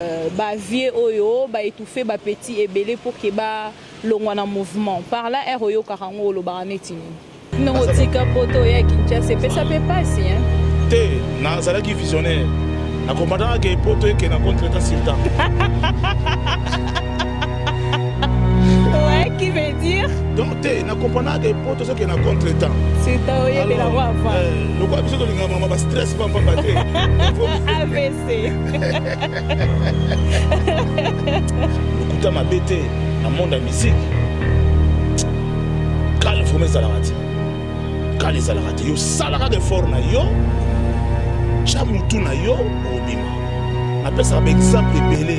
ba vie oyo ba étouffer ba petit et belé pour que ba longwa mouvement par là oyo karango lo ba netini non tika poto ya Kinshasa ça peut passer hein té na sala qui visionnaire na commandant que poto que na contre temps sur temps ouais qui veut dire donc té na commandant que poto ce que na contre temps c'est ta oyo de la voix le quoi biso to linga mama ba stress pas baté AVC lokuta mabete na monde ya musique kala fome ezalaka te kala ezalaka te yo salaka d'effort na yo tya mutu na yo obima napesaka baexemple ebele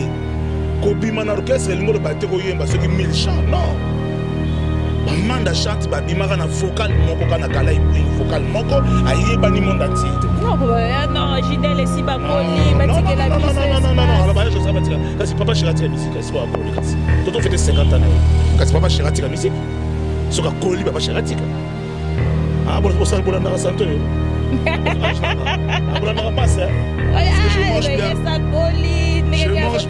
kobima na orchestre elingo lo bate koyemba soki 1000 chant non bamanda chante babimaka na vocal moko kana kala vocal moko ayebani monde entier non Jidel esi bakoli batikela biso kasi papa shirati la musique kasi bakoli kasi toto fete 50 ans kasi papa shirati la musique soka koli papa shirati ah bon ça pour la santé pour la passe je mange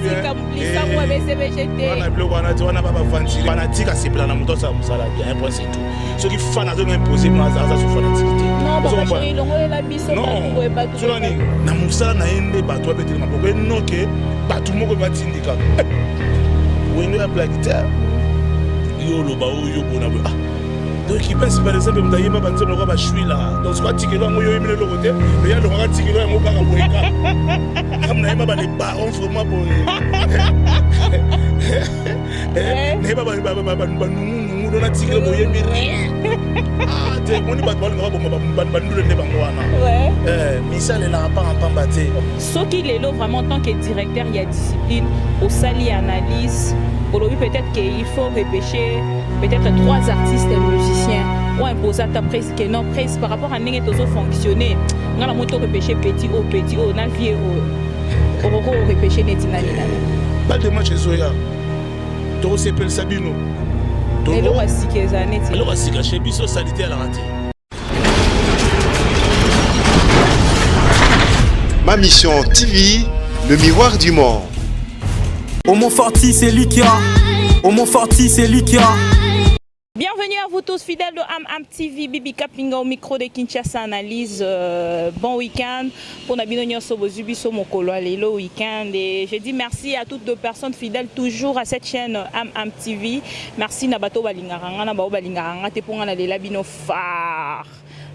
bien wana baba vantile fanatique asepela na moto asala mosala bien un point c'est tout soki fana azonga imposé no aza so fanatique te na mosala na ye nde bato babeteli maboko enoke bato moko batindika wendo ya blagitaire yo oloba oyo bona donc il pense par exemple que vous pas banzelo ba chouila donc soit tikelo yango yo yimile loko te mais ya longa tikelo yango kaka boyeka comme na yeba ba les barons vraiment boye ne ba nungu dona tikelo boye mi ah te moni ba ba bandule ne bango wana misale la pas en pamba te soki lelo vraiment tant que directeur il y a discipline au sali analyse aujourd'hui peut-être qu'il faut repêcher peut-être 3 artistes et musiciens ou imposer ta presse que non presse par rapport à n'importe toujours fonctionner on a la moto repêcher petit au na vie au repêcher netina pas de match zoya to s'appelle Sabino et le voici quelques années alors voici caché biso salité à la raté Ma mission TV, le miroir du monde. Au Montforti, c'est lui qui a. Au Montforti, c'est lui qui a. Bienvenue à vous tous fidèles de Am TV, Bibi Kapinga au micro de Kinshasa Analyse. Bon week-end pour Nabino Sobozubiso Mokolo le week-end. Et je dis merci à toutes les personnes fidèles toujours à cette chaîne Am TV. Merci Nabato Balingaranga, Nabao Balingaranga, Tepongana de Labino Phare.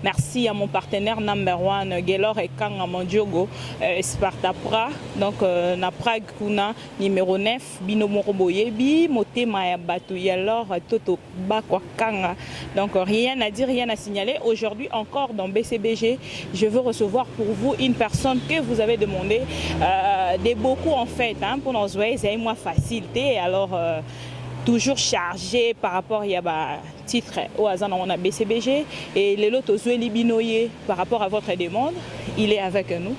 Merci à mon partenaire number one, Gelor et Kanga Mondiogo, Spartapra. Donc, na Prague, Kuna, numéro 9, Bino Moroboyebi, Mote Maya Batou, Yalor, Toto Bakwa Kanga. Donc, rien à dire, rien à signaler. Aujourd'hui, encore dans BCBG, je veux recevoir pour vous une personne que vous avez demandé, des beaucoup en fait, hein, pour nous voir, c'est moins facilité. Alors, toujours chargé par rapport à titre au hasard on a BCBG et les lots Binoye par rapport à votre demande il est avec nous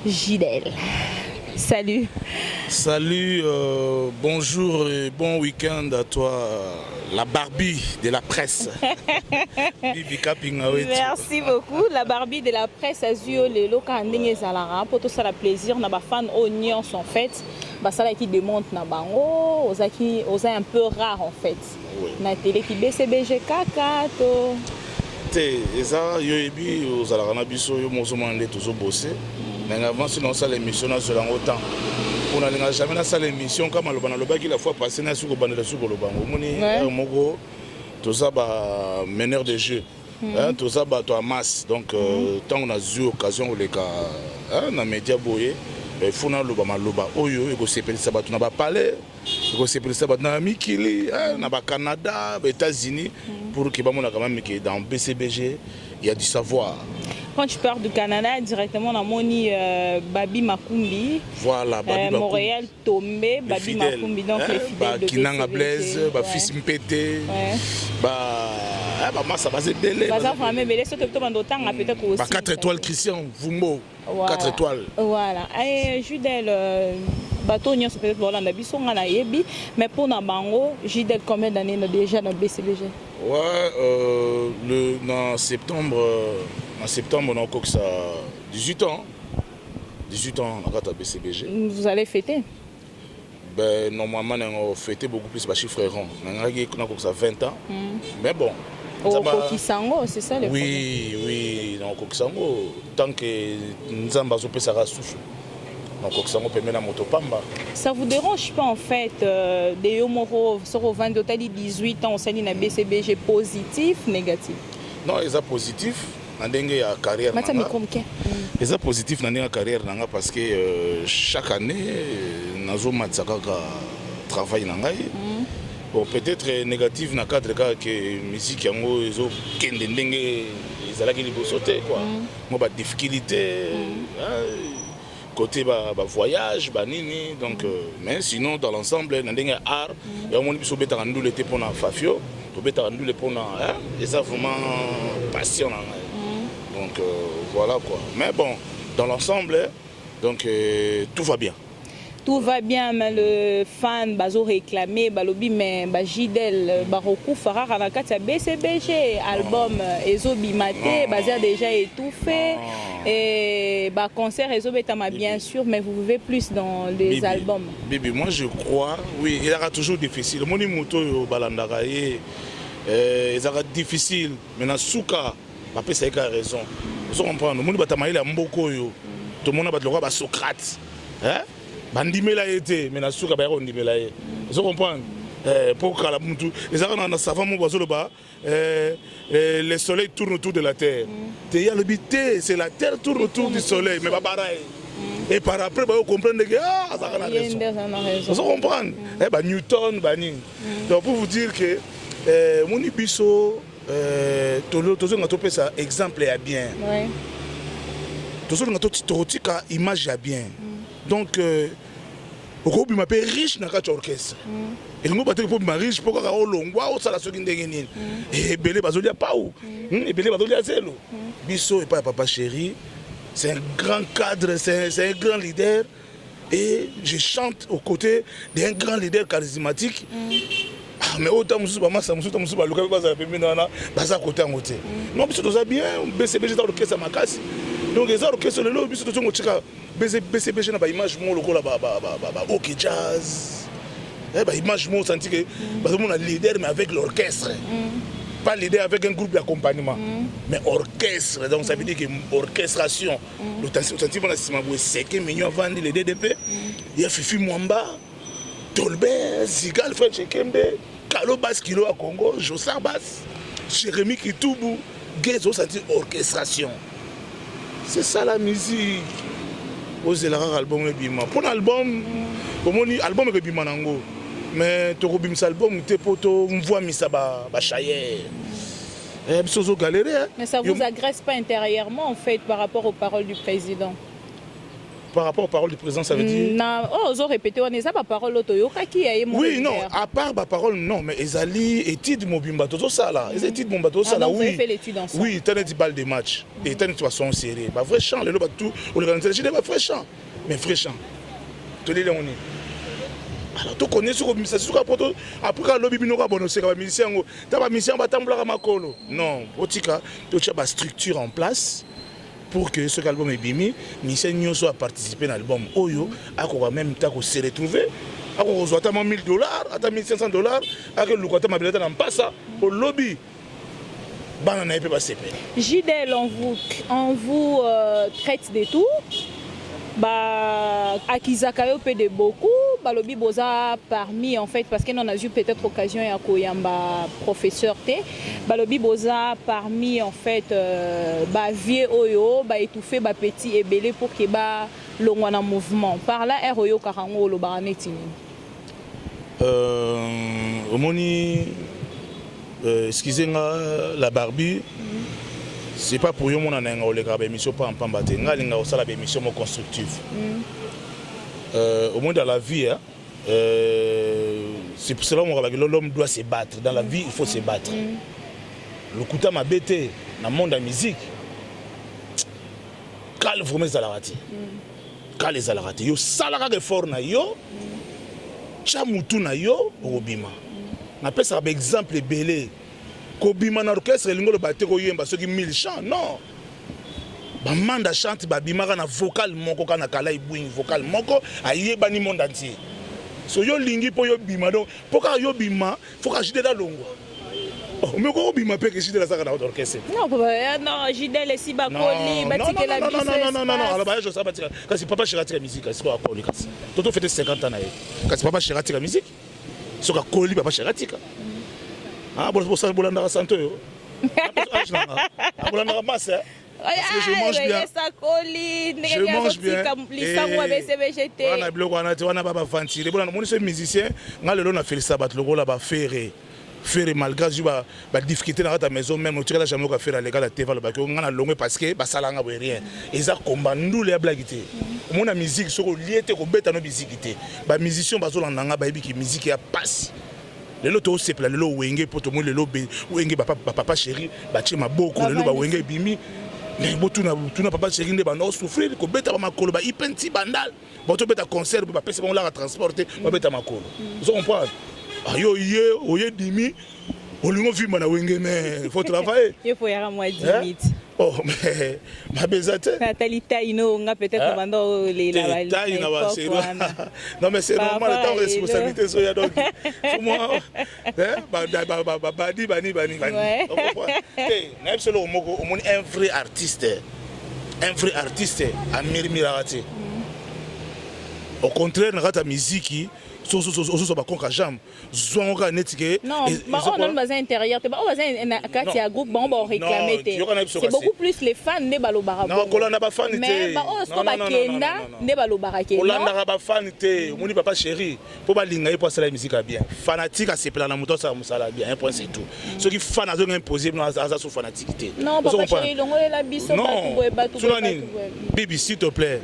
Jidel. Salut. Salut, bonjour et bon week-end à toi, la Barbie de la presse. Merci beaucoup. La Barbie de la presse Azio les locaux Zalara pour tout ça la plaisir na ba fan oignons en fait. Bah ça là qui démonte na bango, aux un peu rare en fait. Na télé qui BCBG kaka to. Té ça yo ebi aux Zalara biso yo mozo mandé toujours bosser. Mais avant sinon ça l'émission na sur autant. On n'a jamais na ça l'émission comme alobana lobaki la fois passée na suko bandela suko lobango. Moni moko tout ça ba meneur de jeu. Tout ça ba to masse donc tant on a eu occasion les cas na média boye il faut na lobama loba oyo eko sepeli sabatu na ba palais eko sepeli sabatu na mikili na ba Canada ba États-Unis pour que ba mona quand même que dans BCBG il y a du savoir. Quand tu pars du Canada directement dans Moni Babi Makumbi, voilà, Babi Montréal tombé, Babi Makumbi donc les fidèles de Kinanga Blaise, fils Mpete, ça va se belé. Ça va me belé, surtout pendant temps peut-être aussi. 4 étoiles Christian, Vumbo, 4 étoiles. Voilà. Et Judel bateau n'y a peut-être voilà on a biso ngana yebi mais pour na bango Jidel combien d'années déjà dans BCBG? Ouais, en septembre on a encore ça 18 ans. 18 ans on a BCBG. Vous allez fêter? Ben, normalement, on a fêté beaucoup plus de chiffres ronds. On a 20 ans. Mais bon. Au Kokisango, c'est ça le problème. Oui, dans Kokisango, tant que nous avons besoin de ça, donc Kokisango peut mettre la motopamba. Ça vous dérange pas en fait des Yomoro sur 18 ans, on s'est dit na BCBG positif, négatif? Non, ils sont positifs. Dans la carrière, ils sont positifs dans la carrière parce que chaque année, nous avons travail. Bon, peut-être négatif dans le cadre de la musique, ils ont sauté. Moi, la difficulté, côté voyage, donc, mais sinon, dans l'ensemble, dans l'art, il y a un monde qui sont l'été pour Fafio, et ça vraiment passionnant. Donc voilà quoi. Mais bon, dans l'ensemble, donc tout va bien. Tout va bien, mais le fan bazo réclamé, balobi mais Jidel Baroku Farah Ranakata BCBG album Ezo Bimate, basé déjà étouffé et concert Ezo Betama bien sûr, mais vous vivez plus dans les Bibi, albums. Bibi, moi je crois, oui, il y aura toujours difficile. Moni Moto au Balandaraye, il sera difficile. Maintenant Souka, après ça a raison. Vous comprenez, Moni Batamaïla Mboko yo, tout le monde a le roi Socrate, hein? Bandimela été, mais na Souka ba ondimela. Vous comprenez? Pour Kalamutu, les gens dans savant mon boiseau là-bas, le soleil tourne autour de la terre. Il y a le bité, c'est la terre tourne autour du soleil, mais pas pareil. Et par après, vous comprenez que ça a raison. Vous comprenez? Newton, donc pour vous dire que mon ibiso, tout ça exemple est bien. Tout ça image est bien. Donc Okobi m'a riche dans le orchestre. Et nous battons pour ma riche pour qu'on longwa au salaire qui ndengeni. Et belé bazolia pau. Et belé bazolia zélo. Bisso et pas papa chéri. C'est un grand cadre, c'est un grand leader. Et je chante aux côtés d'un grand leader charismatique. Mais autant je suis pas massa, je suis pas local, pas à péminana, pas à côté en côté. Non, bisso doit bien. BCBG dans l'orchestre ma casse. Donc les orchestres le lot bisso doit chika. BCBG n'a pas image mon local là OK jazz. Image mon senti que parce qu'on a leader mais avec l'orchestre. Pas leader avec un groupe d'accompagnement. Mais orchestre, donc ça veut dire que orchestration. Le senti on a Simaboué Seke mignon vendre les DDP. Il y a Fifi Mwamba, Tolbert, Zigal French Kembe, Kalo Bass Kilo à Congo, Jossar Bass, Jérémy Kitoubou, Gezo senti orchestration. C'est ça la musique. Osez album bima. Pour l'album, album est bima nango. Mais tu as un album, tu vois misa ba chayer. Mais ça vous agresse pas intérieurement en fait par rapport aux paroles du président? Par rapport aux paroles du président, ça veut dire? Non, vous répétez, on n'est pas parole autoyoka qui a oui, non, à part ma parole, non, mais ils allaient études mon bimba tout ça là. Ils études mon bateau ça là, oui. Vous avez fait l'étude ensemble? Oui, tu as des balles de match. Et tu as une façon serrée. Bah vrai chant, le lot tout, on les organise, pas vrai chant. Mais vrai chant. Tu les on est. Alors tu connais ce que c'est sûr après lobby binoka bono c'est comme musicien, tu as musicien ba tambla makolo. Non, otika, tu as une structure en place. Pour que ce album est bimi, Michel soit participé dans l'album Oyo, à quoi même temps se retrouver, à quoi reçoit $1 000, à $1 500, à que le côté ma billet n'en passe au lobby. Banana peut passer. Jidel, on vous traite de tout. Bah, Akizakayo peut de beaucoup. Balobi Boza parmi en fait parce qu'on a eu peut-être occasion à Koyamba professeur T. Balobi Boza parmi en fait bah vieux Oyo bah étouffé bah petit et belé pour que bah l'ongwana mouvement. Par là Oyo Karango lo baranetini. Omoni excusez-moi la Barbie. C'est pas pour yon mon anenga ole ka émission pas en pambate nga linga osala émission mo constructive. Au moins dans la vie hein, c'est pour cela que l'homme doit se battre dans la vie, il faut se battre. Le kuta m'a bêté dans le monde de la musique. Quand le vraiment zalarati. Quand les zalarati yo salara que fort na yo. Chamutu na yo obima. Na pèse un exemple belé. Kobima na orchestre lingo le batte ko yemba ceux qui 1000 chants non ba manda chante ba bimaka na vocal moko kana kala ibwing vocal moko ayeba ni monde entier so yo lingi po yo bima donc pourquoi yo bima faut que j'aille dans longo mais comment bima peut que j'aille dans ça dans orchestre non non Jidel et Sibakoli batike la biso non alors bah je sais pas quand c'est papa Chirati la musique c'est quoi Koli kasi toto fait 50 ans na quand c'est papa Chirati la musique c'est quoi Koli papa Chirati ah bon ça bolanda santo yo bolanda massa parce que je mange bien. Je mange bien. On a bloqué, on a pas fanti. Les bons musiciens, on a le long à faire ça, le rôle là-bas faire malgré la difficulté dans ta maison même tu as jamais qu'à faire les gars la TV le bac on a longué parce que bah ça l'a rien et ça combat nous les blagues mon la musique sur lié te ko beta no musique ba musicien ba zo landanga ba yebiki musique ya passe le loto c'est pla le lo wenge poto mo le lo wenge papa chéri ba chema boko le lo ba wenge bimi mais tuna papa chéri ne ba no souffrir ko beta ba makolo ba ipenti bandal ba to beta concert ba pesa ba la transporter ba beta makolo vous comprenez yo oye dimi olingo vima na wenge mais faut travailler il faut y avoir moins 10 minutes oh mais ma bezate Natalita ino nga peut-être pendant les taille na ba c'est non mais c'est normal ta responsabilité so ya donc moi bani hey na solo moko omoni un vrai artiste a mirmirati au contraire na ta musique so ba konka jam zonga netike non on a bazin intérieur te ba bazin na kati ya groupe bon réclamer c'est beaucoup plus les fans ne balobara non kolanda ba fan te mais ba osko ba kenda ne balobara ke kolanda ba fan te moni papa chéri po ba linga pour ça la musique bien fanatique a se plaindre na moto ça musala bien un point c'est tout ceux qui fan a imposé na ça sous fanaticité non papa chéri longo la biso ba tout bibi s'il te plaît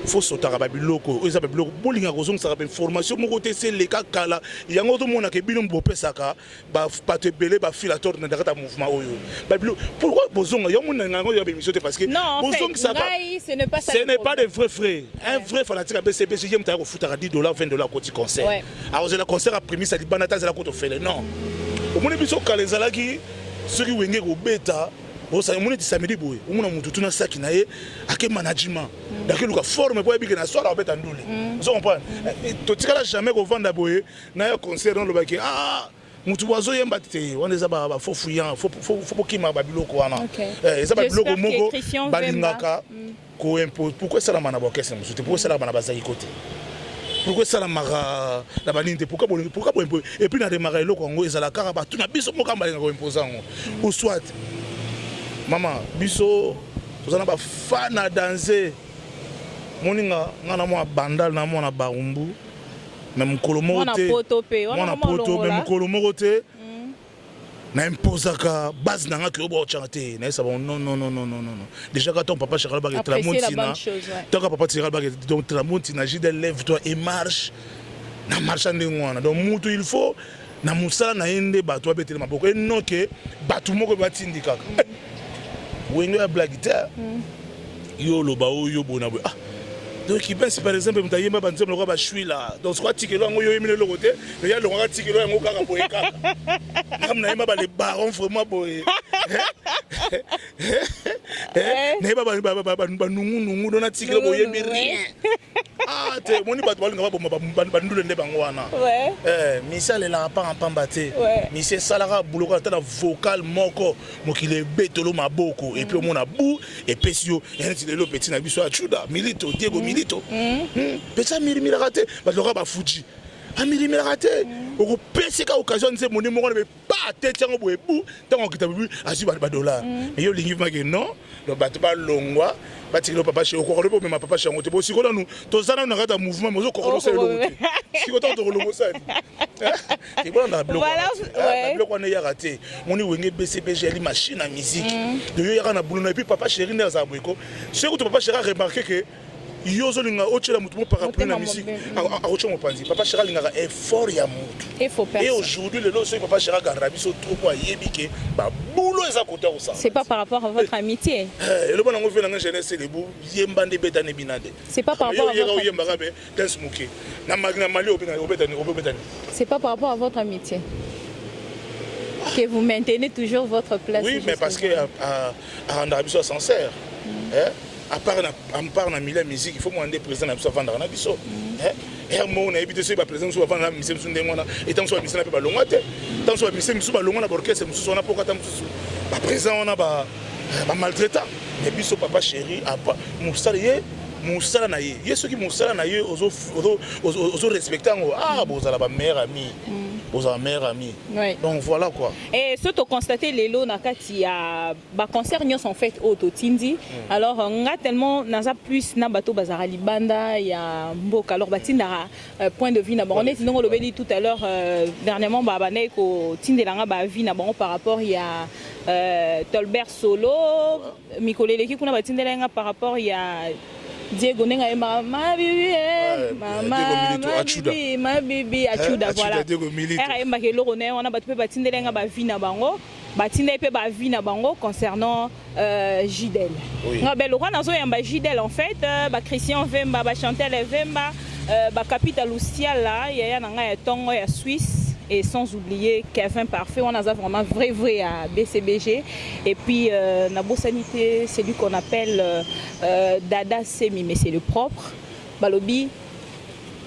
faut sauter à Babiloko, ils appellent Biloko, Bolinga Rosong, ça rappelle formation, mon côté c'est les cas kala, il y a un autre monde qui est bien beau pesaka, bah pas te belé, bah filator dans le mouvement oyo. Babilo, pourquoi Bozong, il y a un monde qui a bien parce que non, Bozong ça ce n'est pas ça. Ce n'est pas des vrais frères. Un vrai fanatique à BCB, j'ai mis au foot à $10, $20 côté concert. Alors j'ai le concert à prémisse à Libanata, c'est la côte au fait. Non. Au monde biso kalezalaki, ceux qui wenge au bêta. Bon ça mon samedi boy on a mutu tuna saki na ye ake management dake luka forme boy biki na soir en beta ndule vous comprenez to tikala jamais ko vanda boy na ya concert dans le baki ah mutu wazo yemba te on les ba fo fuyant faut kima ba biloko wana ça ba biloko moko balingaka ko impose pourquoi ça la mana bokese mutu pourquoi ça la mana bazaki côté pourquoi ça la mara la baninde pourquoi et puis na démarrer loko ngo ezala kaka ba tuna biso moka balinga ko imposer ou soit maman biso tozana ba fana danser moninga ngana mo bandal na mo na baumbu même kolomo te mona poto même kolomo te na imposaka base na ngaki obo chanter na ça bon non déjà quand ton papa Charles Bagé Tramontina ton papa Charles Bagé donc Tramontina Jidel lève-toi et marche na marchande ngwana donc mutu il faut na musala na ende bato betele maboko et non que bato moko batindika wenge ya blague guitare yo lo ba yo bona ah donc il pense par exemple mutayemba banze moko ba chui là donc quoi tikelo ngo yo yemile lokote mais ya longa tikelo ngo kaka boye kaka namna yemba ba les barons vraiment boye ne ba nungu dona tikelo boye miri ah te moni ba balinga ba ndule nde bango wana misale la pa pamba te mise salara buloko ta vocal moko mokile betolo maboko et puis on a bou et pesio et le petit na biso achuda milito Diego milito pesa mirimira raté ba loka ba fuji a mirimira raté o pesa ka occasion c'est mon numéro mais pas tête ngo boye bou tant kita bu asi ba dollar mais yo lingi ma que non donc ba to ba longwa batikelo papa chez okoro po même papa chez ngote bo sikola nous tozana na kata mouvement mozo kokolo c'est le sikoto to kolongo ça et bon na bloc na bloc on est raté on est wenge BCBG ali machine à musique de yo yaka na boulot et puis papa chéri ne za boyko c'est que papa chéri a remarqué que yozo linga ochela mutu mo parapluie na musique a ocho mo panzi papa chéri linga effort ya mutu et aujourd'hui le lo so papa chéri ga rabiso trop kwa yebike ba boulot eza côté ça c'est pas par rapport à votre amitié le bon ngo fait na jeunesse le bu yemba nde beta ne binade c'est pas par rapport à votre yemba ga be dance muke na magna mali obeta c'est pas par rapport à votre amitié que vous maintenez toujours votre place. Oui, mais parce que à rendre abisso sincère à part na musique il faut moi un président na biso vendre na biso on a évité ce président sur avant la mission sur des mois et tant soit mission n'a pas longuate tant soit mission sur ba longuate l'orchestre on a pourquoi tant ba présent on a ba maltraitant et puis ce papa chéri a pas moussala na ye yeso ki moussala na ye ozo respectant ah bozala ba meilleur ami bozala meilleur ami donc voilà quoi et ce to constater lelo na kati ya ba concert nyos en fait au tindi alors nga tellement naza plus na bato bazara libanda ya mboka alors batinda point de vue na on est ndongo lobeli tout à l'heure dernièrement ba bana ko tindelanga ba vie na bango par rapport ya Tolbert Solo mikolele ki kuna batindelenga par rapport ya Diego nenga ma bibi ma bibi achuda voilà era emba ke loko ne on a battu batindelenga ba vie na bango batinde pe ba vie na bango concernant Gidel nga belo kana zo yamba Gidel en fait ba Christian Vemba ba Chantel Vemba ba Capital Lucia là ya nanga ya tongo ya Suisse. Et sans oublier Kevin Parfait, on a vraiment vrai à BCBG. Et puis, Nabo Sanité, c'est lui qu'on appelle Dada Semi, mais c'est le propre. Balobi,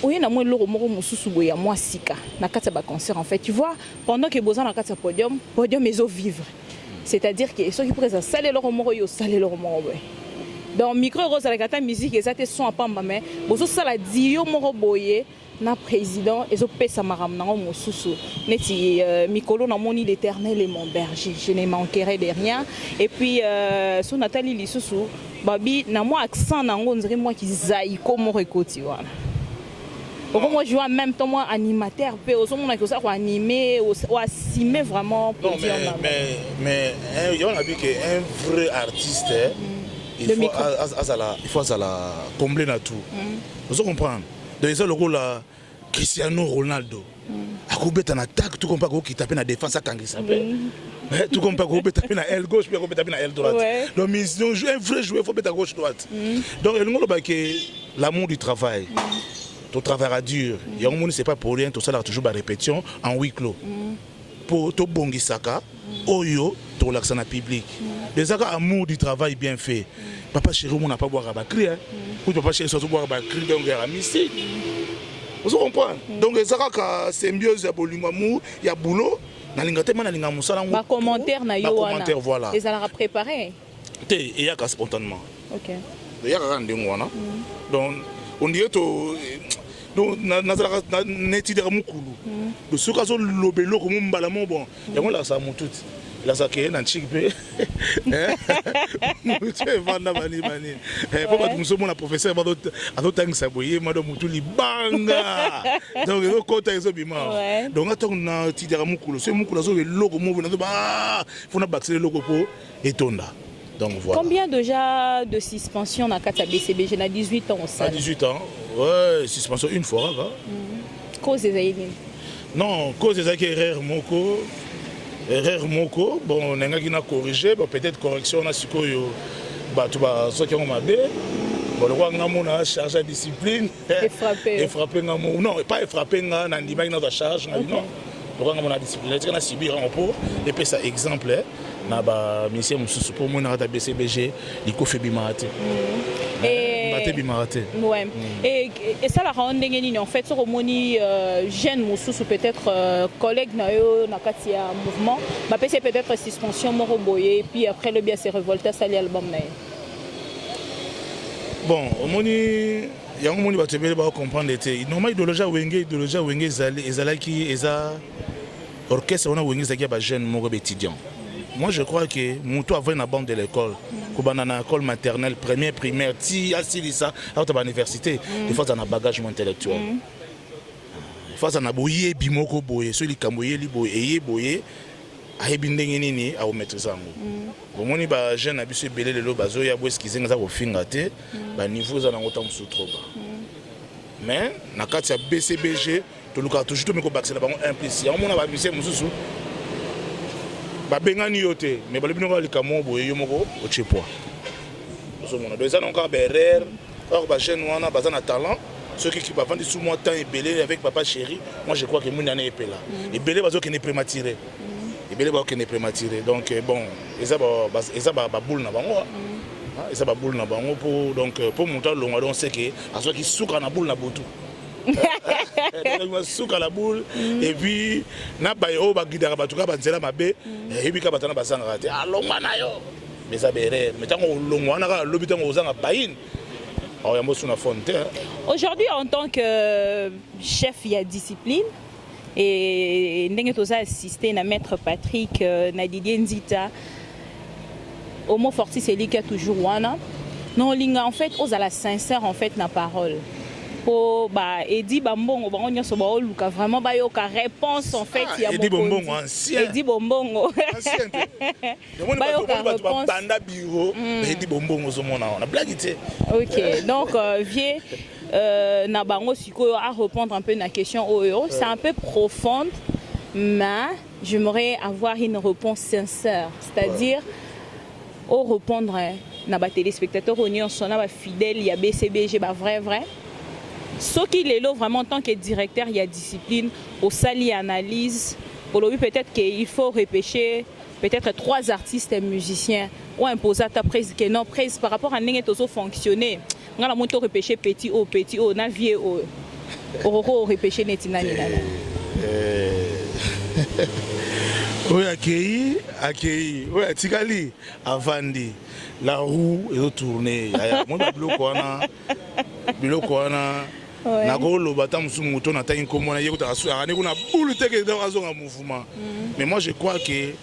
oui, on a moins l'euro à moi sika. Na kata ba concert en fait, tu vois, pendant que Bozan na kata podium ils ont vivre. C'est-à-dire que ceux qui pourraient saler leur moro yo saler leur moro. Donc micro rose avec la musique et ça te son pas mais bozo sala dio moro boye. Na président et zo pesa maram na mosusu neti mikolo na moni l'Éternel est mon berger je ne manquerai de rien et puis son Nathalie lisusu babi na moi accent na ngo ndire moi qui zai comme rekoti wana pourquoi moi je vois en même temps moi animateur pe ozo mona que ça ko animer ou assumer vraiment pour non, dire mais on a vu que un vrai artiste il faut la combler na tout vous comprenez. Donc ça le rôle à Cristiano Ronaldo. A kubeta na attaque tout comme pas qui taper na défense à Kangisa. Tout comme pas qui taper na aile gauche puis qui taper na aile droite. Donc ils ont joué un vrai joueur faut mettre à gauche droite. Donc le monde que l'amour du travail. Ton travail dur. Il y a un monde c'est pas pour rien tout ça là toujours la répétition en huis clos. Pour to bongisaka oyo to relaxer na public. Les amour du travail bien fait. Papa chéri on n'a pas boire à Bakri hein. Ou papa chéri surtout boire à Bakri donc à mystique. Vous comprenez? Donc les ka symbiose ya bolingo amour, il y a boulot, na linga tellement na linga musala ngo. Ba commentaire na yo wana. Commentaire voilà. Les allera préparer. Té et ya ka spontanément. OK. Il y a ka ndingo wana. Donc on dirait to donc nazala neti de mukulu. Le suka zo lobelo ko mbala mo bon. Yango la sa mututi. La saké na chikpe mutu vanda bani pour pas nous sommes la professeur ado tangisa boye mado mutu libanga donc le kota ezo bima donc attends na tidera mukulu c'est mukulu zo loko mo na ba fona baxer loko po etonda donc voilà. Combien déjà de suspension na kata BCBG na 18 ans au sein? 18 ans. Ouais, suspension une fois là. Cause ezayini. Non, cause ezaki erreur moko. Erreur moko, bon, on a corrigé, bon, peut-être correction, on a su que tout va ce qui ont mabé. Bon, le roi a chargé la discipline. Et frappé, non, pas frappé, on a dit que notre charge, non. Le roi a discipliné, on a subi un repos. Et puis, ça, exemple, on a mis pour moi, on a BCBG, il a fait bimaraté. Ouais. Et ça la rend en fait sur moni jeune ou peut-être collègue na yo na katia mouvement ba c'est peut-être suspension moro boyé puis après le bien s'est révolté ça l'album na. Bon moni ya moni ba tebele ba comprendre était normal idéologie wenge ezalaki eza orchestre on a wenge zaki ba jeune moro étudiant. Moi je crois que Moutou avait une bande de l'école. Quand on a école maternelle, première, primaire, si ça, à l'université, des fois on a un bagage intellectuel. Des fois on a boyé, bimoko boyé, celui qui a boyé, boyé, boyé, a ebindengeni a maîtriser ça. Bon, on est jeune, a bisu belé le lobazo, ya boy skizer nga au fingate, ba niveau za na ngotam sous trop bas. Mais na kati ya BCBG, to luka toujours to me ko baxela bango impliqué. On a ba bisu mususu. Bengani yote mais balibino ka likamo boye yo moko ochepoa so mona donc ça encore berrer or ba jeune wana bazana talent ceux qui va vendre sous moi temps et belé avec papa chéri moi je crois que mon année est là et belé bazo qui n'est prématuré et belé bazo qui n'est prématuré donc bon eza ba boule na bango eza ba boule na bango pour donc pour monter longa donc c'est que aso qui souka na boule na botu Souka la boule et puis na ba yo ba guidera ba tuka ba nzela mabe et puis ka batana ba sanga raté alongwa na yo mais ça béré mais tant on longwa na ka lobi tant ozanga bain alors yambo suna fonte. Aujourd'hui en tant que chef il y a discipline et ndenge toza assisté na maître Patrick na Didier Nzita au mot forti c'est lui qui a toujours wana non linga en fait ozala sincère en fait na parole. Pour Eddie Bambongo luka vraiment ba yoka réponse en fait il y a Eddie Bambongo ancien Eddie Bambongo ancien ba yoka réponse banda bureau Eddie Bambongo zomona on a blaguité. OK donc vieux na bango sikoyo à répondre un peu na question OEO c'est un peu profonde mais j'aimerais avoir une réponse sincère c'est-à-dire au répondre na ba téléspectateurs on son na ba fidèle il y a BCBG ba vrai ce qu'il est là vraiment en tant que directeur, il y a discipline, au sali analyse. Pour lui, peut-être qu'il faut repêcher peut-être 3 artistes et musiciens ou imposer ta prise que non prise par rapport à n'importe fonctionner. On a la moto repêcher petit O, na vieux O. Oro repêcher netina nina. Oui, accueilli. Oui, Tikali, Avandi, la roue est retournée. Mon biloko wana nakolo bata musumu to na tangi komona yekuta asura ne kuna boule teke dans azonga mouvement mais moi je crois que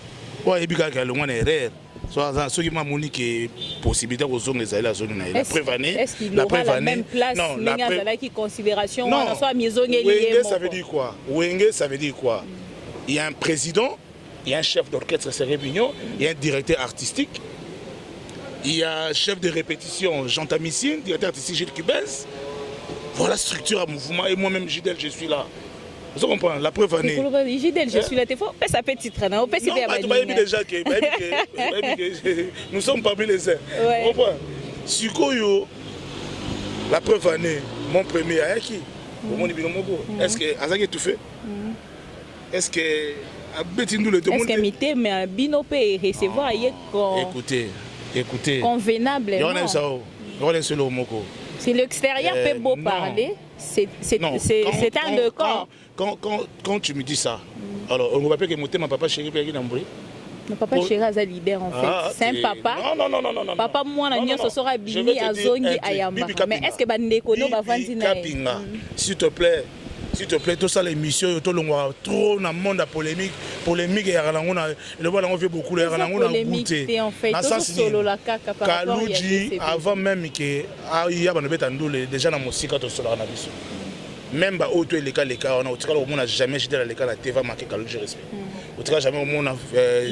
wa ebika ka le mwana erreur soit ceux qui m'a moni que possibilité aux zones les la zone na la prévaner est-ce qu'il aura la même place la qui considération on soit mizongeli Wenge ça veut dire quoi Wenge ça veut dire quoi il y a un président il y a un chef d'orchestre c'est réunion il y a un directeur artistique. Il y a un chef de répétition, Jean Tamissine, directeur artistique Gilles Cubens. Voilà la structure à mouvement. Et moi-même, Gidel, je suis là. Vous comprenez? La preuve année. Gidel, je suis là. Tu fais ça petit train. On peut se faire déjà que nous sommes parmi les uns. Vous comprenez? Sukoyo, la preuve année, mon premier Ayaki. Est-ce que Azaki tout fait? Est-ce que est-ce que Mité, mais Bino peut recevoir Écoutez, convenable. Si l'extérieur peut beau parler, c'est un décor. Quand tu me dis ça, alors on va pas que monter ma papa chéri Pierre Guinambouri. Mon papa chéri a leader en fait. C'est un papa. Non. Papa moi na nyo sera bini azongi ayamba. Mais est-ce que bandeko no bavandi na? S'il te plaît, tout ça l'émission tout le monde trop dans monde de polémique et le voilà on fait beaucoup les goûté en fait solo la kaka par rapport à avant même que il y a déjà dans musique to solo na biso même ba auto les cas on a au monde jamais jeté la cas la TV marqué Kalouji respect au jamais au monde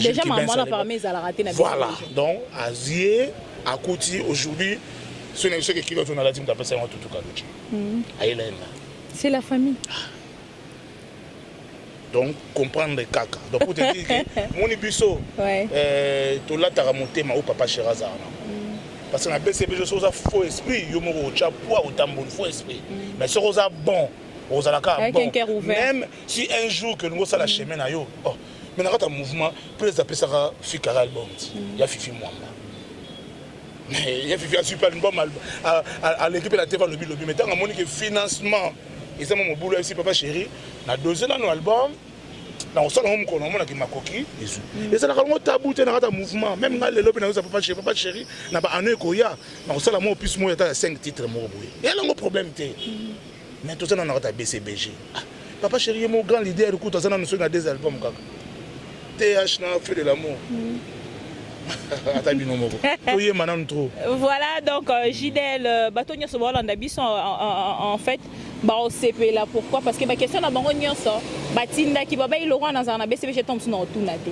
déjà maman a parmi à la rater na voilà donc Azier à Kouti aujourd'hui ce n'est que qui doit on a la team d'après ça tout Kalouji Aïlène. C'est la famille. Donc, comprendre les caca. Donc, pour te dire que mon ibiso, tu l'as remonté, ma papa Cherazana. Parce que la BCB, je suis faux esprit, il y a un chapeau, au tambour, faux esprit. Mais ce qui est bon, aux alaka, bon. Même si un jour que nous sommes la chemin, mais dans un mouvement, plus appeler ça Fikara album. Il y a Fifi moi. Il y a Fifi un super album à l'équipe de la TV lobby. Mais tant que financement. Et ça, mon boulot ici, papa chéri, on a dosé dans nos albums, on a ma coquille, et ça a un tabou, un mouvement, même dans les lobbies, papa chéri, on a un écoya, on a un plus, moi, il y a 5 titres, et il y a un problème. Mais tout ça, on a un BCBG. Papa chéri, mon grand leader, écoute, on a des albums. TH, on a fait de l'amour. Voilà donc Gidel Batonia en fait on CP là pourquoi parce que ma question na bango nyonso batinda ki baba iloro na zana BCBG tombe na tuna te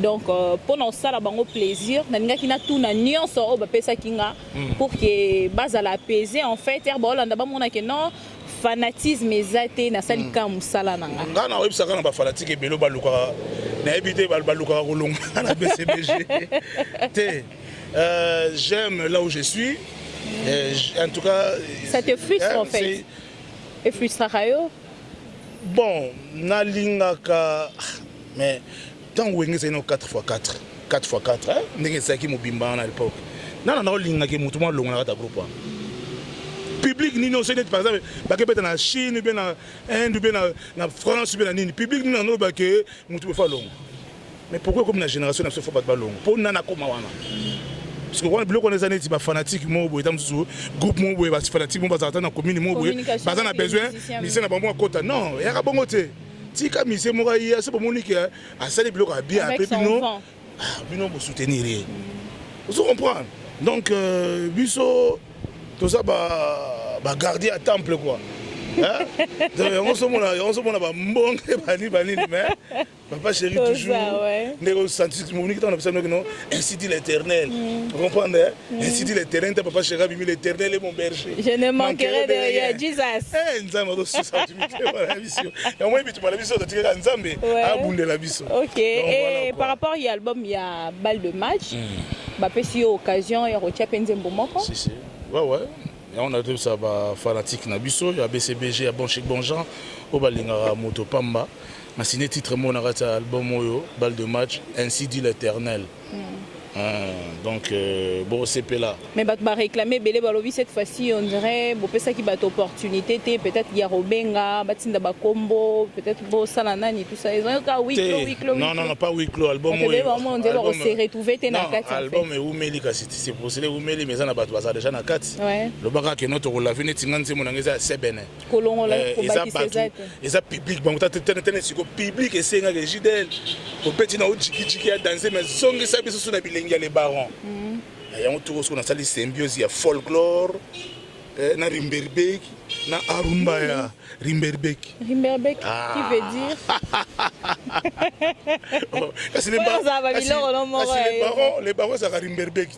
donc pour nous ça la bango plaisir na ninga kina tuna nyonso o ba pesa kinga pour que base à la apaiser en fait Holanda ba mona que non fanatisme ezate na salika musala nanga ngana websaka na ba fanatique ebelo baluka na ebité baluka kolonga na BCBG té j'aime là où je suis en tout cas ça te frustre en fait et frustra yo bon na lingaka mais tant wenge c'est 4x4 hein ndenge saki mobimba na l'époque na lingaka mutu ma longa na ta groupe public nini osene par exemple bakepeta na Chine bien na Inde bien na France bien na nini public nini na bake mutu be fa longo mais pourquoi comme la génération na se faut pas ba longo pour nana koma wana parce que quand on est années ba fanatique mo boy tam sou groupe mo boy ba fanatique mo ba za na commune mo boy ba za na besoin mise na ba mo kota non ya ka bongo te tika mise mo ga ya se ba monique a sali biloko bien après bino bino mo soutenir vous comprenez donc biso tout ça ba garder à temple quoi hein on se mona ba mbonge bani mais papa chéri toujours négo senti monique on a besoin que non ainsi dit l'Éternel vous comprenez ainsi dit l'Éternel papa chéri bimi l'Éternel est mon berger je ne manquerai de rien Jesus nzambe do sous tu me la mission et moi bitu la mission de tirer nzambe abunde la mission OK et par rapport à l'album il y a balle de match ba pesi occasion ya rotia penzembo moko si ouais et on a tout ça ba fanatique na biso ya BCBG ya bon chic bon Jean au balinga moto pamba ma signé titre mon arata album oyo balle de match ainsi dit l'Éternel donc bon c'est là mais ba réclamer belé balobi cette fois-ci on dirait bo pesa ki ba opportunité té peut-être ya robenga batinda ba combo peut-être bo sala nani tout ça ils ont ka week clos non pas week clos album on dirait on s'est retrouvé té na kati album et umeli ka c'est pour cela umeli mais ça na ba ça déjà na kati le baka que notre la vene tinganze mon ngeza sebene kolongo la ko ba ki ça public bon tene siko public et c'est nga Gidel au petit na ojiki ya danser mais songi ça biso na bilengi les barons il y a un tour sur la salle symbiose il y a folklore na Rimberbek na Arumba ya Rimberbek qui veut dire parce les barons ça Rimberbek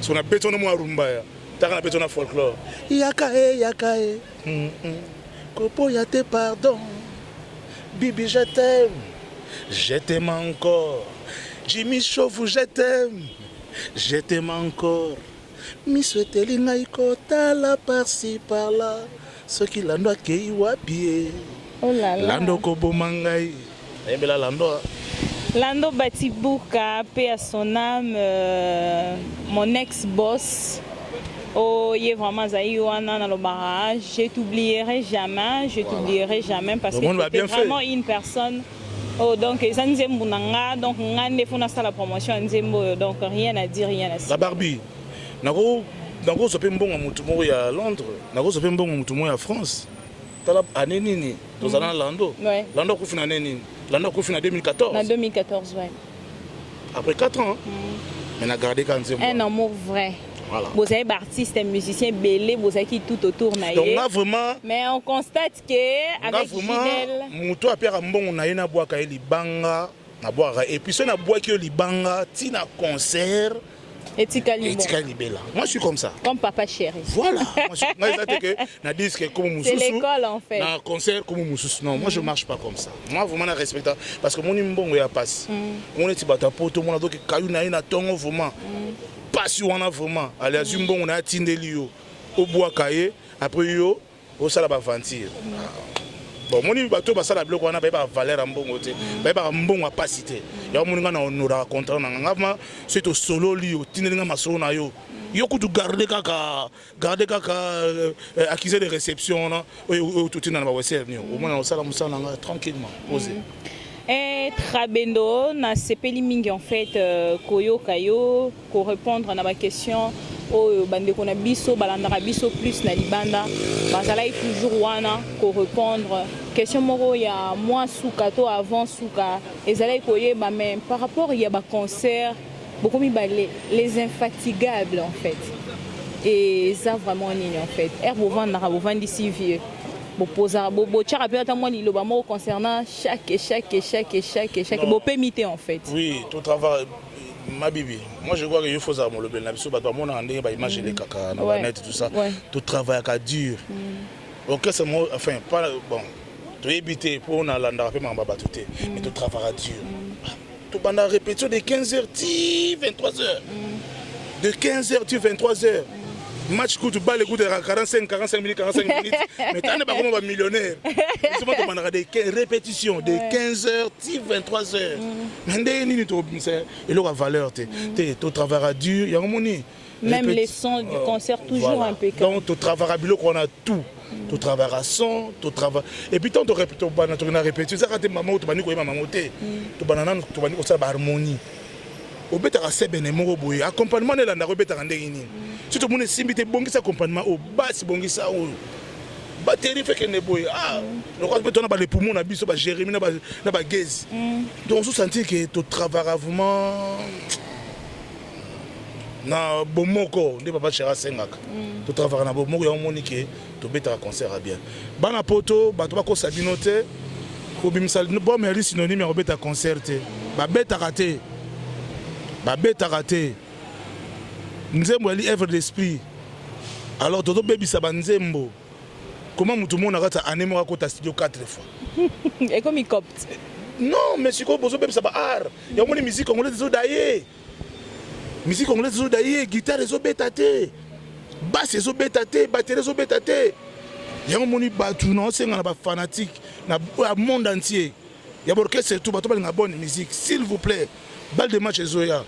sur la béton mo Arumba ya ta na béton na folklore yakae kopo ya te pardon bibi je t'aime encore Jimmy Chauve, je t'aime encore. Miss Wetelinga ikota la par-ci par-là. Ce qui lando a kei wapie. Oh là là. Lando kobo mangai. Ebela lando. Lando Batibuka, paix à son âme, mon ex-boss. Oh, il est vraiment zaïwana dans le barrage. Je t'oublierai jamais parce que tu es vraiment une personne. Oh, donc, ça nous aime donc on a la promotion, donc rien à dire. La Barbie, nako sope mbongo mutu mo ya Londres, nako sope mbongo mutu mo ya France. Tala année nini, tozana Lando. Lando ko fina nini? Lando ko fina 2014. En 2014, ouais. Après 4 ans. Mais n'a gardé quand c'est un amour vrai. Voilà. Vous avez artistes et musiciens belés, vous avez qui tout autour naïe. Donc là vraiment. Mais on constate que avec Gidel. Muto a père mbongo naïe na bois kaeli banga na bois et puis ce na bois que li banga tina concert. Etika Libela. Moi je suis comme ça. Comme papa chéri. Voilà. Moi je que na disque comme Moussous. C'est l'école en fait. Na concert comme Moussous. Non, moi je marche pas comme ça. Moi vraiment na respecte parce que mon mbongo ya passe. On est tibata poto mon donc kayu na ina tongo vraiment. Pas si on a vraiment allez à Zumbon on a tindeli yo au bois caillé après yo au sala ba ventir bon moni bato ba sala bloc on a ba valeur en bon côté ba mbongo pas cité ya moni ngana onora contrat na ngama c'est au solo li yo tindeli ngama solo na yo yo kutu garder kaka accusé de réception na o tout na ba wesel ni au moins on sala musala tranquillement posé. Et Trabendo na sepeli mingi en fait koyo kayo ko répondre na ma question o bande ko na biso balandara biso plus na libanda bazala toujours wana ko répondre question moko ya moi sukato avant suka ezala koyeba mais par rapport ya ba concert beaucoup mi balé les infatigables en fait et ça vraiment nini en fait herbo vendre d'ici vieux bopoza bochara pe ata moi liloba moko concernant chaque bopemité en fait. Oui, tout travail ma bibi. Moi je crois que il faut ça mon le bel na biso bato mona ndenge ba image les kaka na net tout ça. Tout travail à dur. OK c'est moi enfin pas bon. Tu éviter pour na landa pe mamba batuté mais tout travail à dur. Tout banda répétition de 15h 23h. De 15h 23h. Match coup de balle, le coup de 45 minutes, mais tu n'es pas comme un millionnaire. Tu as des répétitions de 15h, 23h. Mais tu as une valeur, tu travailles dur, il y a un money. Même les sons du concert, toujours voilà. impeccable. Donc, tu travailles on a tout. Tu travailles à son, tu travailles. Et puis, tant que tu répètes, tu sais, quand tu maman, tu vas dire que maman, tu vas dire que ça va harmonie. Au bête à se bénémo, accompagnement de la rebête à Ndegini. Si tout le monde est simité, bon, ça accompagnement au bas, c'est bon, ça ou. Batterie fait que ne boy. Ah, le roi peut on a les poumons, on a biso, Jérémy, on a gaze. Donc, on se sentit que tu travailles vraiment. Na bomoko nde papa chera sengaka to travailler na bomoko ya monike to beta concert bien bana poto bato ba ko sabino te ko bimsal bon mais synonyme ya beta concert te ba beta raté nzembo ali œuvre d'esprit alors toto bebi saba nzembo comment mutu mona kata anemo ka kota studio 4 fois et comme il copte non mais siko bozo bebi saba art ya moni musique congolaise zo daye. Musique congolaise zo daye, guitare zo betaté, basse zo betaté, batterie zo betaté. Yango moni batu na senga na ba fanatique na monde entier. Ya orchestre tout bato balinga bonne musique, s'il vous plaît. Balle de match zoya.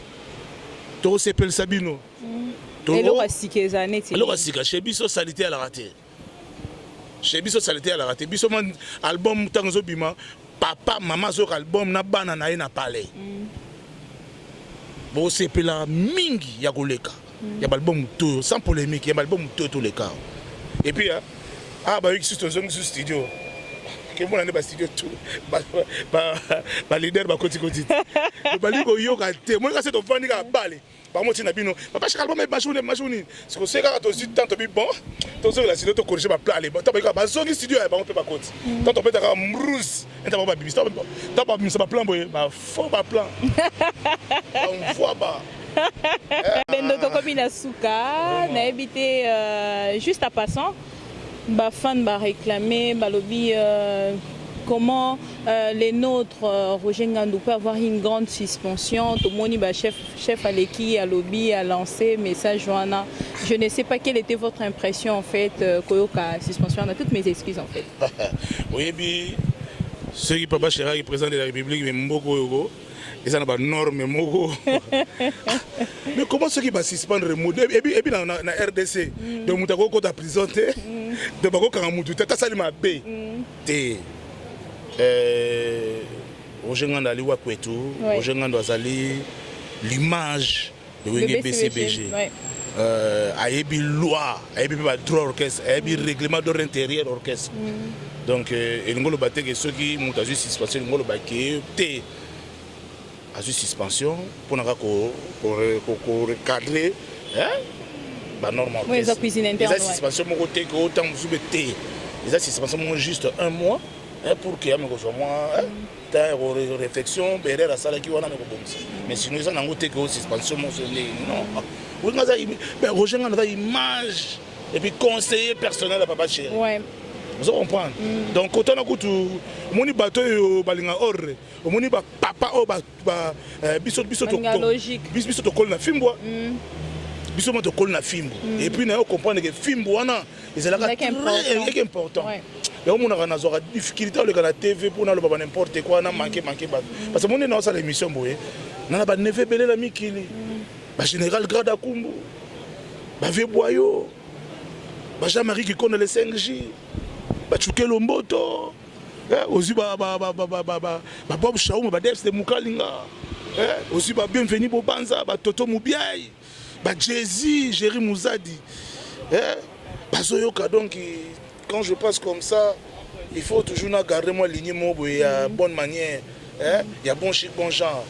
To s'appelle Sabino. Et le rasike zané. Le rasike chez biso salité à la raté. Chez biso salité à la raté. Biso man album tango bima, papa maman zo album na bana na na palais. Bon, c'est pour la mingi ya goleka. Ya album tout sans polémique, ya album tout tous les cas. Et puis ah bah ici c'est un studio. Que mon ane studio tout. Ba leader ba koti koti. Ba ligo yo ka te. Moi ka c'est ton fani ka balé. Ba mo tina bino. Papa chaque album machine. C'est que c'est quand tu dis tant bi bon. Ton so la studio to corriger ba plan aller. Ta ba zongi studio ba on peut pas koti. Tant on peut ta mrousse. Enta ba bibi. Ta ba ça ba plan boy. Ba faux ba plan. On voit pas. Bendo to komina suka na habité juste à passant. Ba fan ba réclamer ba lobby comment les nôtres Roger Ngandou peut avoir une grande suspension. Tout le monde ba chef Aleki à lobby a lancé message Johanna. Je ne sais pas quelle était votre impression en fait koyoka suspension. On a toutes mes excuses en fait. Oui bi ceux qui papa Chera qui président de la République mais mboko yogo ils ont des normes mais comment ceux qui va suspendre et puis dans la RDC de mutako ko ta prison te de bako ka mutu ta sali ma be te Roger Ngandou ali wa kwetu Roger Ngandou azali l'image de Wenge BCBG ayebi loi ayebi ba droit orchestre ayebi règlement d'ordre intérieur orchestre donc elingolo bateke ceux qui mutazu suspension elingolo baké te à suspension pour recadrer la norme. Oui, les cuisine interne. Les suspensions mon côté que autant vous souhaitez. Les suspensions juste un mois pour que me soit moi réflexion derrière la salle qui on a mais sinon ils ont côté que suspension non. Oui, mais Roger on a image et puis conseiller personnel à papa chéri. Ouais. Vous comprenez? Donc quand on a goûté moni bateau balinga orre moni ba papa o ba biso to biso to kol na fimbo biso mo to kol na fimbo et puis na comprendre que fimbo wana c'est important et on a na zora difficulté le la TV pour na le ba n'importe quoi na manquer parce que mon na ça l'émission boye na ba neve belé la mikili ba général grade akumbu ba vieux boyo ba Jean-Marie qui connaît les 5J bachuke lomboto aussi ba Bob Shauma ba Debs de Mukalinga aussi ba Bienvenu Bobanza ba Toto Mubiai ba Jay-Z Jerry Mouzadi ba Zoyoka donc quand je passe comme ça il faut toujours garder moi ligne mobo et bonne manière il y a bon chic bon genre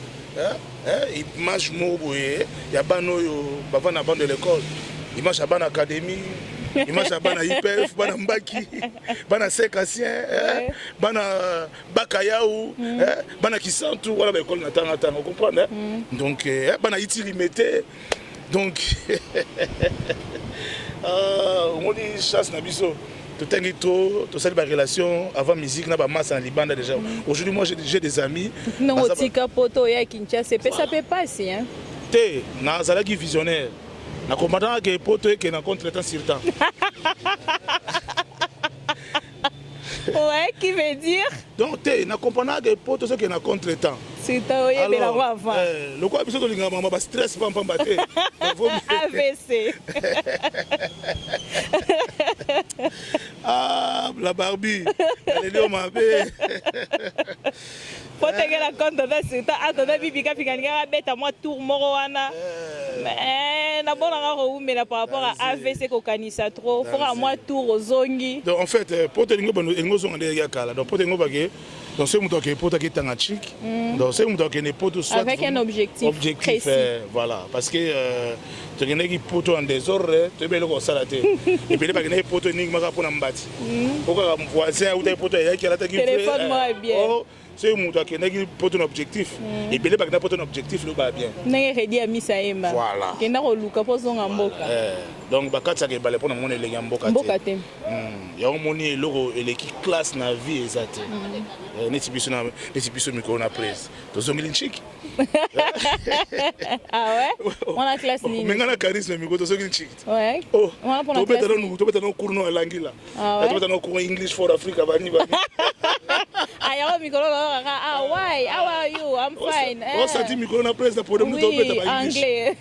image mobo et il y a bano ba vana bande de l'école image à ban académie image à bana IPF bana mbaki bana sekasien bana bakayaou bana kisantu wala ba école na tanga vous comprenez donc bana iti limité donc on dit chasse na biso tout tangi to sali ba relation avant musique na ba masse en Libanda déjà aujourd'hui moi j'ai des amis non tika poto ya Kinshasa ça peut passer hein té na zalaki visionnaire na combattant que poto et que na contre-temps sur temps. Ouais, qui veut dire donc tu na comprenant que poto ce que na contre-temps. C'est toi, oui, mais la voix avant. Le quoi, biso to linga mama ba stress pam pam baté. AVC. Ah, la Barbie. Elle est là ma bé. Faut te la compte de c'est ta attendez bibi ka fikanga beta moi tour moro wana. Mais na bona ngaro mais par rapport à AVC ko kanisa trop. Faut à moi tour aux zongi. Donc en fait pour te lingo bano ngo zonga de ya kala. Donc pour te ngo bagé donc c'est muto ke poto ke tanga chic. Donc c'est muto ke ne poto soit avec un objectif précis. Voilà parce que tu connais qui poto en désordre, tu peux le constater. Et puis les bagé poto ning maka pona mbati. Pourquoi mon voisin ou des poto ya qui la ta qui téléphone moi bien. C'est un monde qui a un objectif. Et puis, il a un objectif, le va bien. Voilà. Donc, quand tu as balé pour le monde, il y a un boka. Il y a un monde qui est classe dans la vie. Les types micro na prise. Tous ont mis chic. Ah ouais? On a classe ni. Mais on a charisme micro, tous ont mis chic. Ouais. Oh. On a pour la classe. Tu peux cours no langila. Tu peux cours English for Africa bani. Ah ya micro ah why? How are you? I'm fine. On s'est dit micro na prise pour le monde anglais.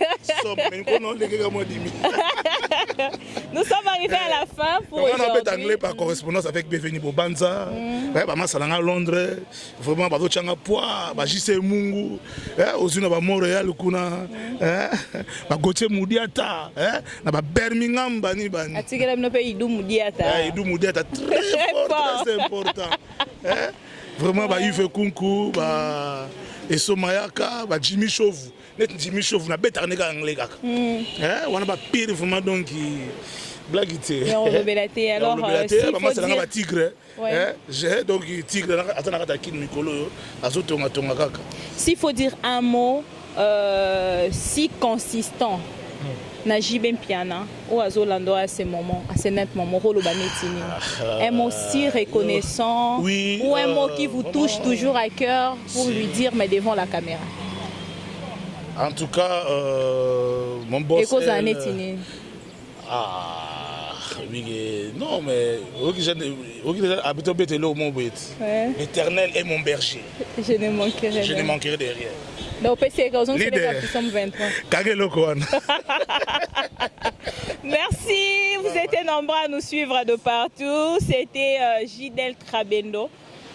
Nous sommes arrivés à la fin pour aujourd'hui. On a anglais par correspondance avec Beveni Bobanza. Bah salanga Londres. Vraiment ba changa poa, ba JC Mungu, ozuna ba Montréal kuna, ba Gauthier Mudiata, na ba Birmingham bani. Atikela no pays Idou Mudiata. Idou Mudiata très important. Vraiment ba Yves Kunku, ba Eso Mayaka, ba Jimmy Chauve. Net Jimmy Chauve na beta nega anglais kaka. Wana ba pire vraiment donc blaguité. Et on rebelaté alors c'est un tigre. J'ai donc tigre attends na kin mikolo azotonga tonga kaka. S'il faut dire un mot si consistant na Jibem Piana ou Azolando à ces moments, à ces nets moments, un mot si reconnaissant ou un mot qui vous touche toujours à cœur pour lui dire mais devant la caméra. En tout cas, mon boss. Non, mais l'éternel est mon berger. Je ne manquerai rien. Je ne manquerai de rien. Donc, c'est que nous sommes 23. Merci, vous étiez nombreux à nous suivre de partout. C'était Gidel Trabendo.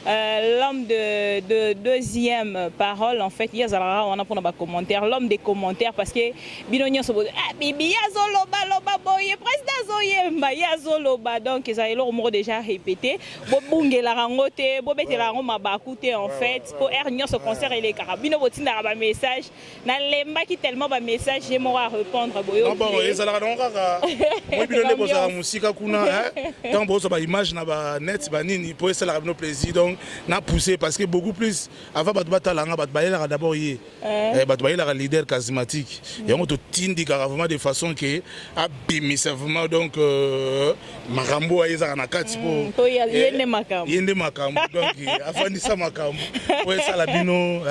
L'homme de deuxième parole, en fait, on a pour nos commentaires, l'homme des commentaires, parce que Binonio se dit ah bibi yazoloba loba boye président zoyemba yazoloba, donc ils ont déjà répété bobunge la rangote bobete la roma bakute en fait pour ernio ce concert et les carabino botinda ba message na lemba qui tellement ba message j'aimerais répondre boyo bon ils ala kaka moi binone boza musika kuna tant bozo ba image na ba net ba nini pour ça la plaisir donc n'a poussé parce que beaucoup plus avant d'abord le leader charismatique et on te tindi vraiment de façon que vraiment donc makambo aza na kati po yende makambo donc afandisa makambo pour ça la bino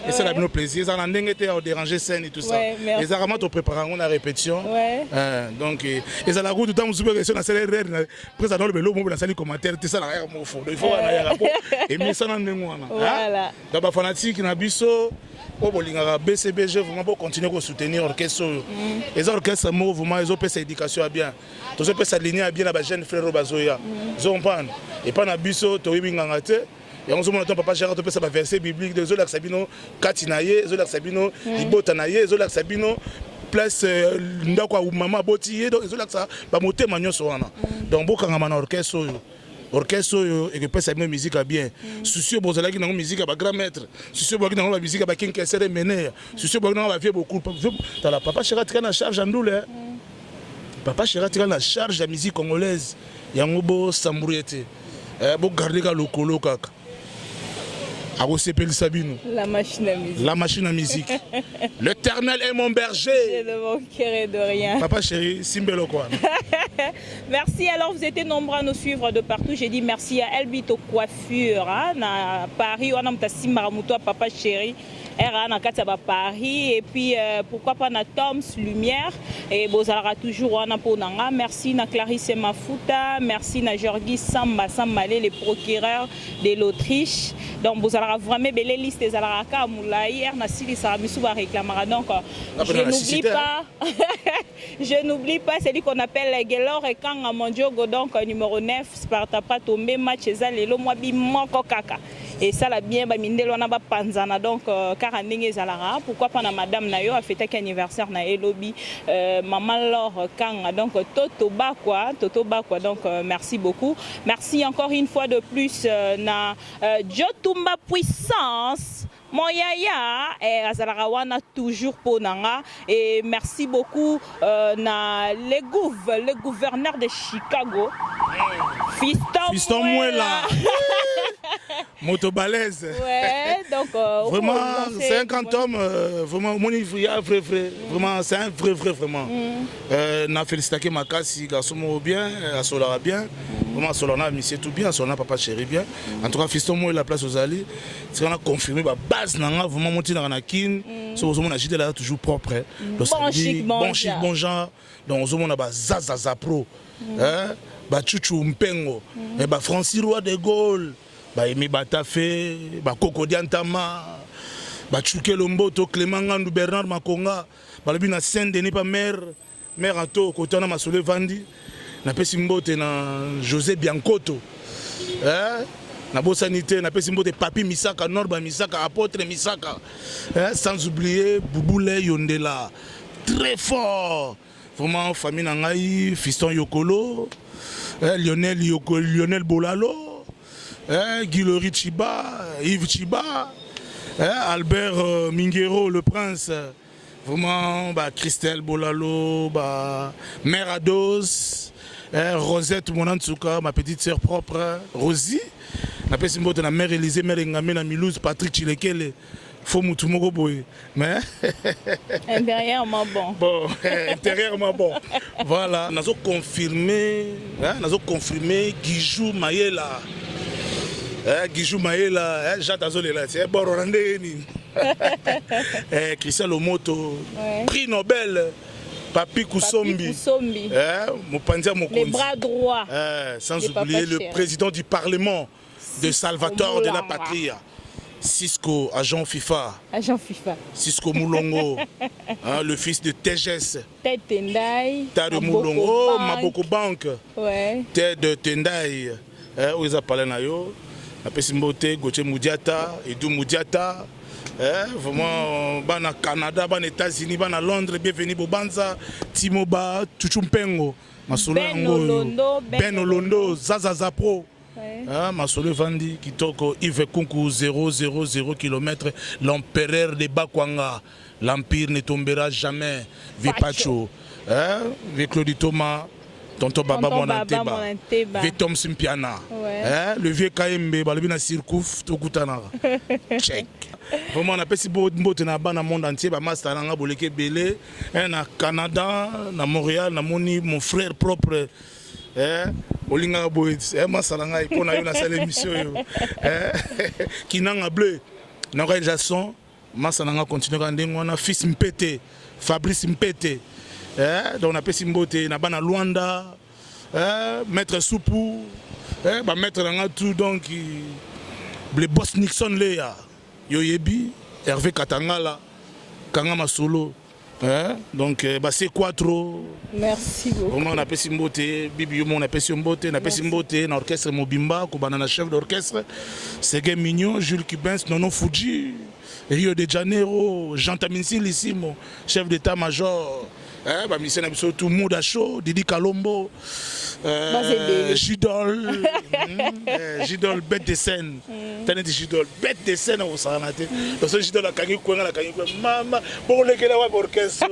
et ça a bien plaisir ça n'a pas dérangé scène et tout ça et ça vraiment te préparer on a répétition donc et ça la route tout temps super question na c'est rare après ça dans le vélo mon dans salle commentaire tout ça la mo fond il faut na rapport et mais ça nan ngwana voilà donc ba fanatique na biso o bolingaka BCBG vraiment pour continuer à soutenir l'orchestre les orchestres mo vraiment ils ont fait éducation à bien tous ont fait ligne à bien na jeune frère bazoya ils ont pas et pas na biso to wibinganga te. Et on se demande papa Gérard de faire verset biblique de Zola Sabino Katinaye, Zola Sabino Ibotanaye, Zola Sabino place ndakwa ou maman botiye donc Zola ça ba moté manyo soana. Donc bokanga mana orchestre et que peut sa musique à bien. Soucieux bozala qui na musique à grand maître. Soucieux boki na musique à king kesere mener. Soucieux boki na vie beaucoup. Dans la papa Gérard tika na charge andoule. Papa Gérard tika na charge de la musique congolaise. Yango bo sambouriete. Bo garder ka lokolo kaka. La machine à musique. La machine à musique. L'Éternel est mon berger. Je ne manquerai de rien. Papa chéri, Simbelo quoi. Merci. Alors vous étiez nombreux à nous suivre de partout. J'ai dit merci à Elbito Coiffure à Paris. On a Simaramuto à Papa chéri. À Paris et puis pourquoi pas na Toms Lumière et Bozara toujours on a pour nanga. Merci na Clarisse Mafuta, merci na Georgi Samba Sambalé, les procureurs de l'Autriche. donc vous allez vraiment belle liste des alaraka moula hier na sili ça misu ba réclamera donc je n'oublie pas je n'oublie pas celui qu'on appelle Gelor et Kanga Mondiogo donc numéro 9 Sparta pas tombé match ezalelo moi bi moko kaka. Et ça l'a bien, mindelo na ba panzana donc car ndenge zalara pourquoi pas na madame nayo a fêté anniversaire na elobi maman Laure Kanga donc Toto ba quoi donc merci beaucoup. Merci encore une fois de plus na Jotumba puissance mon yaya et Azalarawana toujours pour nanga et merci beaucoup le gouverneur de Chicago Fiston Mouela moto balèze. Ouais, donc vraiment 50 hommes vraiment vraiment c'est un vrai vraiment. Na félicité Makasi garçon bien, Asolara bien. Vraiment Solana monsieur tout bien, Solana papa chéri bien. En tout cas Fiston Mouela la place aux alliés. C'est qu'on a confirmé ba base nanga vraiment monter dans la kin. So on a agité là toujours propre. Bon chic bon genre. Donc on a ba zaza pro. Hein? Ba Chuchu Mpengo. Et ba Francis Roi de Gaulle. Ba Emi Batafe, ba Koko Diantama, ba Chuke Lomboto, Clément Ngandou, Bernard Makonga, ba lobi na Saint-Denis pa mère ato kotana Masole Vandi, na pesi mbote na José Biancoto. Na Bosanité, na pesi mbote Papi Misaka, Norba Misaka, Apôtre Misaka. Sans oublier Bouboule Yondela. Très fort. Vraiment famille nangai, Fiston Yokolo, Lionel Bolalo. Guillory Chiba, Yves Chiba, Albert Minguero, le prince, vraiment, Christelle Bolalo, Mère Ados, Rosette Monantsuka, ma petite sœur propre, Rosie, la personne de la mère Élysée, Mère Ngame, la Milouz, Patrick Chilekele, faut Moutoumoko Boy. Mais. Intérieurement bon. Bon, intérieurement bon. Voilà, nous avons confirmé Guijou Mayela. Guijou Maïla, Jacques Azolela, c'est bon Rwandais. Christian Lomoto, prix Nobel, Papi Kousombi, les bras droits. Sans oublier le président du Parlement de Salvatore de la Patria, Cisco, agent FIFA. Cisco Moulongo, le fils de Teges. Tendai. Tade Moulongo, Maboko Bank. Tête de Tendai. Où ils ont parlé nayo. Après Simbote, Gauthier Moudiata, Edou Moudiata, vraiment, bana Canada, bana États-Unis, bana Londres, bienvenue Bobanza, Timoba, Chuchumpengo, Ben Olondo, Zazaza Pro, Masole Vandi, Kitoko, Yves Kunku, 000 km, l'empereur de Bakwanga, l'empire ne tombera jamais, Vipacho, Claudie Thomas. Tonton Baba Monanteba, Vetom Simpiana, le vieux Kaembe, Balbina Sirkouf, Tokutana. Check. Vraiment, on a fait dans le monde entier, Master Nanga Boleke Belé, na Canada, na Montréal, na mon frère propre. Olinga Boyd, Massalanga, il y a une seule émission. Kinanga Bleu, na réalisation, Massalanga continue à dire, on a fils Mpete, Fabrice Mpete. Donc on a fait Mbote, na bana Luanda, maître Soupou, maître tout donc le boss Nixon Léa, Yoyebi, Hervé Katangala, Kangama Solo, donc c'est Quattro. Merci beaucoup. On a fait Mbote, Bibi on a fait Mbote, on a fait Mbote, na orchestre Mobimba, Kobana chef d'orchestre, Ségué Mignon, Jules Kibens, Nono Fuji, Rio de Janeiro, Jean Taminsi Lissimo, chef d'état-major. Mission tout Mouda Show, Didi Kalombo, Gidol, Gidol, bête de scène. T'as dit Gidol, bête de scène au Saranate. Parce que Gidol a gagné quoi, maman, pour les gars, orchestre.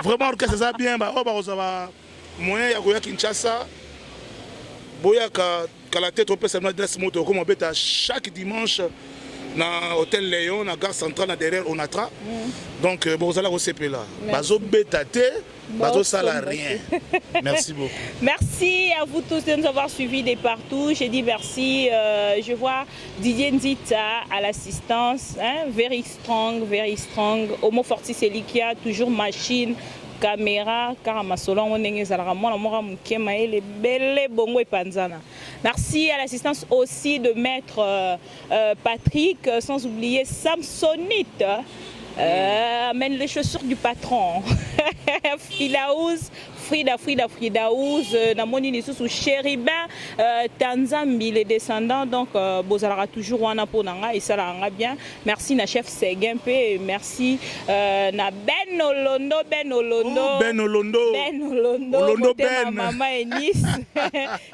Vraiment, orchestre, ça bien, ça va. Moi, il y a Kinshasa, Boya, la tête, on peut s'amener de la moto, comme on bête chaque dimanche. Na hôtel Léon, na gare centrale derrière Onatra. Donc vous allez au CP là. Bazo bétaté, bazo ça n'a rien. Merci beaucoup. Merci à vous tous de nous avoir suivis de partout. J'ai dit merci. Je vois Didier Nzita à l'assistance. Very strong. Homo Fortis Elikia, toujours machine. Caméra, car ma solon on est zalra moi la mora mukema ele belle bongo et panzana. Merci à l'assistance aussi de Maître Patrick, sans oublier Samsonite. Amène les chaussures du patron. Fridaouz, Namoni Nissou, Chéribin, Tanzambi, les descendants. Donc, Bozara toujours wana pour nanga et ça l'a bien. Merci na chef Seguempe, merci na Ben Olondo, maman et Nice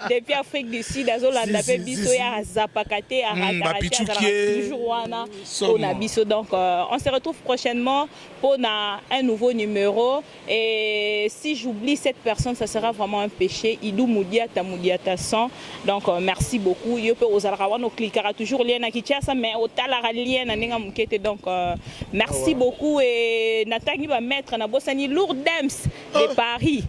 depuis Afrique du Sud, Azolanda pe biso ya Zapakate, Aratarate, toujours wana pour na biso. Donc, on se retrouve prochainement pour un nouveau numéro. Et si j'oublie cette personne, ça sera vraiment un péché. Idou Moudiata 100. Donc, merci beaucoup. Yo peut aux Alrawan, on cliquera toujours lien à Kinshasa, mais au Talara lien à Nenga Moukete. Donc, merci beaucoup. Et Nathalie va mettre na Bossani Lourdems de Paris.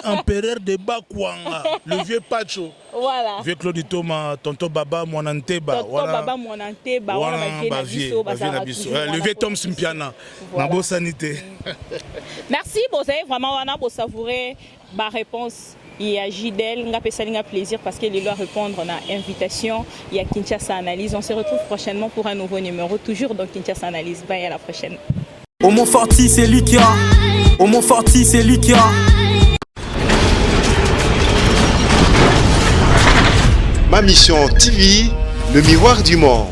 Empereur de Bakwanga, le vieux Pacho. Voilà. Vieux Claude Thomas, tonton Baba Monanteba. Tonton Baba Monanteba. Le vieux Tom Simpiana. Ma bonne sanité. Merci, vous avez vraiment savourer ma réponse. Il y a Gidel, on a plaisir parce qu'il doit répondre à l'invitation. Il y a Kinshasa Analyse. On se retrouve prochainement pour un nouveau numéro, toujours dans Kinshasa Analyse. Bye, à la prochaine. Au Montforti, c'est lui qui a. Au Montforti, c'est lui qui a. Ma mission TV, le miroir du monde.